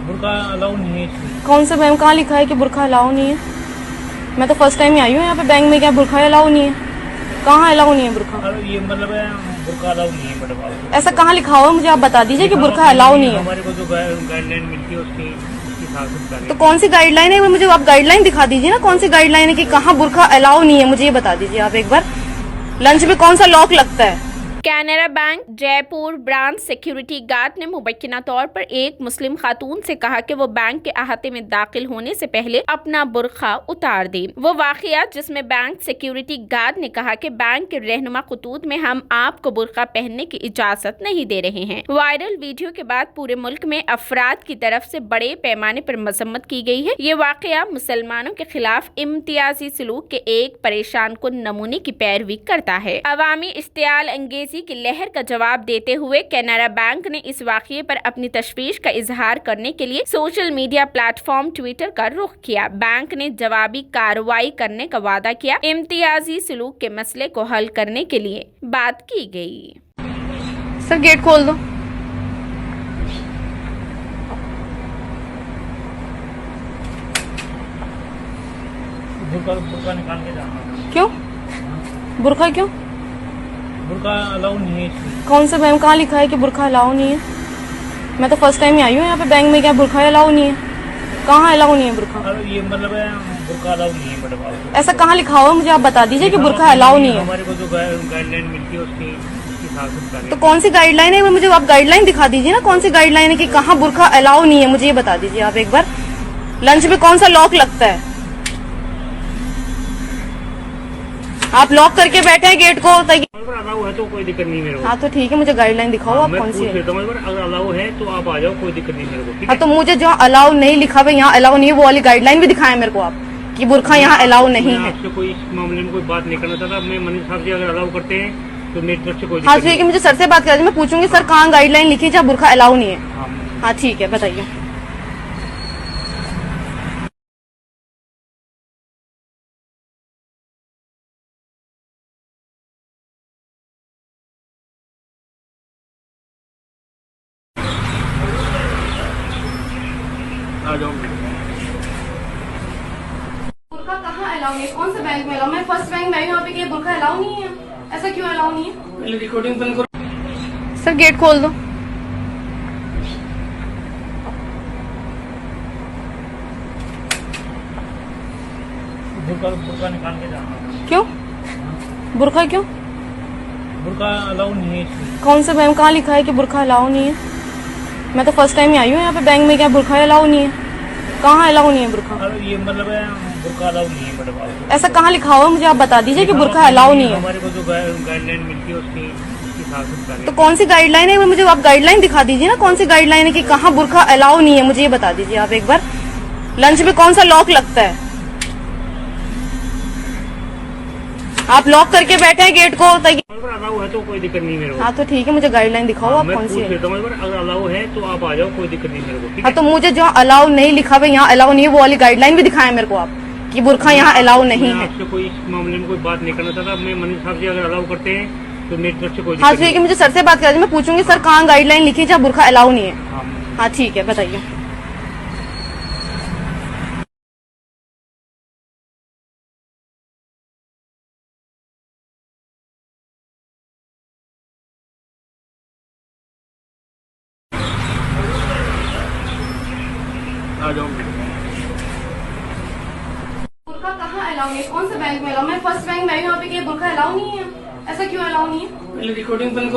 बुर्का allow नहीं है इसमें। कौन सा मैम, कहाँ लिखा है कि बुर्का अलाउ नहीं है? मैं तो फर्स्ट टाइम ही आई हूँ यहाँ पे बैंक में, क्या बुर्का अलाउ नहीं है? कहाँ अलाउ नहीं है बुर्का? ये मतलब बुर्का अलाउ नहीं है मैडम आपको। ऐसा कहाँ लिखा हुआ है? मुझे आप बता दीजिए कि बुर्का अलाउ नहीं है। हमारे को जो गाइडलाइन मिलती है उसके हिसाब से बता रहे तो कौन सी गाइडलाइन है? मुझे आप गाइडलाइन दिखा दीजिए ना, कौन सी गाइडलाइन है कि कहाँ बुर्का अलाउ नहीं है, मुझे ये बता दीजिए आप एक बार। लंच में कौन सा लॉक लगता है? Canara bank Jaipur branch security guard ने मुबैना तौर पर एक मुस्लिम खातून से कहा कि वो बैंक के अहाते में दाखिल होने से पहले अपना बुर्का उतार दे। वो वाकया जिसमें बैंक सिक्योरिटी गार्ड ने कहा कि बैंक के रहनुमा खतूत में हम आपको बुर्का पहनने की इजाजत नहीं दे रहे हैं। वायरल वीडियो के बाद पूरे मुल्क में अफराद की तरफ से बड़े पैमाने पर मजम्मत की गई है। ये वाकया मुसलमानों के खिलाफ इम्तियाजी सलूक के एक परेशान कुन नमूने की पैरवी करता है। अवामी इश्तियाल अंगेजी की लहर का जवाब देते हुए कैनरा बैंक ने इस वाकये पर अपनी तशवीश का इजहार करने के लिए सोशल मीडिया प्लेटफॉर्म ट्विटर का रुख किया। बैंक ने जवाबी कार्रवाई करने का वादा किया। इम्तियाजी सलूक के मसले को हल करने के लिए बात की गई। सर गेट खोल दो। बुर्का निकाल के जाना। क्यों बुर्का क्यों? बुर्का अलाउ नहीं है इसमें। कौन सा मैम, कहाँ लिखा है कि बुर्का अलाउ नहीं है? मैं तो फर्स्ट टाइम ही आई हूँ यहाँ पे बैंक में, क्या बुर्का अलाउ नहीं है? कहाँ अलाउ नहीं है बुर्का? ये मतलब बुर्का अलाउ नहीं है मैडम आपको। ऐसा कहाँ लिखा हुआ है? मुझे आप बता दीजिए कि बुर्का अलाउ नहीं है। हमारे को जो गाइडलाइन मिलती है उसके हिसाब से बता रहे तो कौन सी गाइडलाइन है? मुझे आप गाइडलाइन दिखा दीजिए ना, कौन सी गाइडलाइन है कि कहाँ बुर्का अलाउ नहीं है, मुझे ये बता दीजिए आप एक बार। लंच में कौन सा लॉक लगता है? आप लॉक करके बैठे हैं गेट को ताकि अलाउ है तो कोई दिक्कत नहीं मेरे को। हाँ तो ठीक है, मुझे गाइडलाइन दिखाओ आप मैं कौन सी पूछ है। लेता हूँ एक बार, अगर अलाउ है तो आप आ जाओ, कोई दिक्कत नहीं मेरे को। ठीक हाँ है? तो मुझे जहाँ अलाउ नहीं लिखा हुआ यहाँ अलाउ नहीं है, वो वाली गाइडलाइन भी दिखाएं मेरे को आप कि बुर्का यहाँ अलाउ नहीं मैं है। आपसे कोई इस मामले में कोई बात नहीं करना चाहता। मैं मनीष साहब जी अगर अलाउ करते हैं तो मेरी तरफ से कोई हाँ दिक्कत ठीक है, मुझे सर से बात करा, मैं पूछूंगी सर कहाँ गाइडलाइन लिखी है जहाँ बुर्का अलाउ नहीं है। नहीं। हाँ ठीक है, बताइए। आ जाओ। बुर्का कहाँ अलाउ नहीं है? कौन से बैंक में अलाउ? मैं फर्स्ट बैंक में आई हूँ यहाँ पे, क्या बुर्का अलाउ नहीं है? ऐसा क्यों अलाउ नहीं है? पहले रिकॉर्डिंग बंद करो। सर गेट खोल दो। बुर्का निकाल के जाना। क्यों बुर्का क्यों? बुर्का अलाउ नहीं है इसमें। कौन सा मैम, कहाँ लिखा है कि बुर्का अलाउ नहीं है? मैं तो फर्स्ट टाइम ही आई हूँ यहाँ पे बैंक में, क्या बुर्का अलाउ नहीं है? कहाँ अलाउ नहीं है बुर्का? ये मतलब बुर्का अलाउ नहीं है मैडम आपको। ऐसा कहाँ लिखा हुआ है? मुझे आप बता दीजिए कि बुर्का अलाउ नहीं है। हमारे को जो गाइडलाइन मिलती है उसके हिसाब से बता रहे तो कौन सी गाइडलाइन है? मुझे आप गाइडलाइन दिखा दीजिए ना, कौन सी गाइडलाइन है कि कहाँ बुर्का अलाउ नहीं है, मुझे ये बता दीजिए आप एक बार। लंच में कौन सा लॉक लगता है? आप लॉक करके बैठे हैं गेट को ताकि अलाउ है तो कोई दिक्कत नहीं मेरे को। हाँ तो ठीक है, मुझे गाइडलाइन दिखाओ आप मैं कौन सी पूछ है। लेता हूँ एक बार, अगर अलाउ है तो आप आ जाओ, कोई दिक्कत नहीं मेरे को। ठीक हाँ है? तो मुझे जहाँ अलाउ नहीं लिखा हुआ यहाँ अलाउ नहीं है, वो वाली गाइडलाइन भी दिखाएं मेरे को आप कि बुर्का यहाँ अलाउ नहीं मैं है। आपसे कोई इस मामले में कोई बात नहीं करना चाहता। मैं मनीष साहब जी अगर अलाउ करते हैं तो मेरी तरफ से कोई हाँ दिक्कत ठीक है, मुझे सर से बात करा, मैं पूछूंगी सर कहाँ गाइडलाइन लिखी है जहाँ बुर्का अलाउ नहीं है। नहीं। हाँ ठीक है, बताइए। आ जाओ। बुर्का कहाँ अलाउ नहीं है? कौन से बैंक में अलाउ? मैं फर्स्ट बैंक में आई हूँ यहाँ पे, क्या बुर्का अलाउ नहीं है? ऐसा क्यों अलाउ नहीं है? पहले रिकॉर्डिंग बंद करो।